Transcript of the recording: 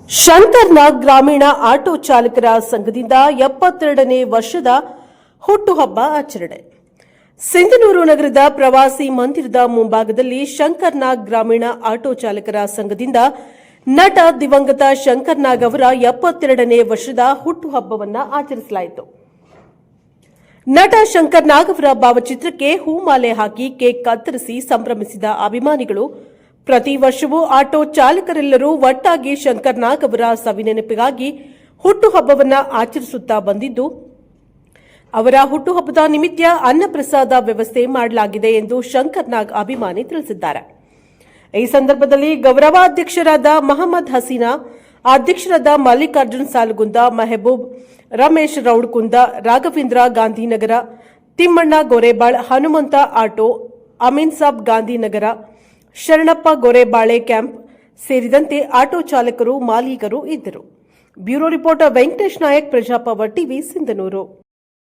ಶಂಕರ್ನಾಗ್ ಗ್ರಾಮೀಣ ಆಟೋ ಚಾಲಕರ ಸಂಘದಿಂದ 72ನೇ ವರ್ಷದ ಹುಟ್ಟುಹಬ್ಬ ಆಚರಣೆ. ಸಿಂಧನೂರು ನಗರದ ಪ್ರವಾಸಿ ಮಂದಿರದ ಮುಂಭಾಗದಲ್ಲಿ ಶಂಕರ್ನಾಗ್ ಗ್ರಾಮೀಣ ಆಟೋ ಚಾಲಕರ ಸಂಘದಿಂದ ನಟ ದಿವಂಗತ ಶಂಕರ್ನಾಗ್ ಅವರ 72ನೇ ವರ್ಷದ ಹುಟ್ಟುಹಬ್ಬವನ್ನು ಆಚರಿಸಲಾಯಿತು. ನಟ ಶಂಕರ್ನಾಗ್ ಅವರ ಭಾವಚಿತ್ರಕ್ಕೆ ಹೂಮಾಲೆ ಹಾಕಿ ಕೇಕ್ ಕತ್ತರಿಸಿ ಸಂಭ್ರಮಿಸಿದ ಅಭಿಮಾನಿಗಳು ಪ್ರತಿ ವರ್ಷವೂ ಆಟೋ ಚಾಲಕರೆಲ್ಲರೂ ಒಟ್ಟಾಗಿ ಶಂಕರ್ನಾಗ್ ಅವರ ಸವಿನೆನಪಿಗಾಗಿ ಹುಟ್ಟುಹಬ್ಬವನ್ನು ಆಚರಿಸುತ್ತಾ ಬಂದಿದ್ದು, ಅವರ ಹುಟ್ಟುಹಬ್ಬದ ನಿಮಿತ್ತ ಅನ್ನಪ್ರಸಾದ ವ್ಯವಸ್ಥೆ ಮಾಡಲಾಗಿದೆ ಎಂದು ಶಂಕರ್ನಾಗ್ ಅಭಿಮಾನಿ ತಿಳಿಸಿದ್ದಾರೆ. ಈ ಸಂದರ್ಭದಲ್ಲಿ ಗೌರವಾಧ್ಯಕ್ಷರಾದ ಮಹಮ್ಮದ್ ಹಸೀನಾ, ಅಧ್ಯಕ್ಷರಾದ ಮಲ್ಲಿಕಾರ್ಜುನ್ ಸಾಲಗುಂದ, ಮೆಹಬೂಬ್, ರಮೇಶ್ ರೌಡ್ಕುಂದ, ರಾಘವೇಂದ್ರ ಗಾಂಧಿನಗರ, ತಿಮ್ಮಣ್ಣ ಗೋರೆಬಾಳ್, ಹನುಮಂತ ಆಟೋ, ಅಮೀನ್ ಸಾಬ್ ಗಾಂಧಿನಗರ, ಶರಣಪ್ಪ ಗೋರೆಬಾಳೆ ಕ್ಯಾಂಪ್ ಸೇರಿದಂತೆ ಆಟೋ ಚಾಲಕರು, ಮಾಲೀಕರು ಇದ್ದರು. Bureau reporter Venkatesh Nayak, Praja power TV, Sindhanur.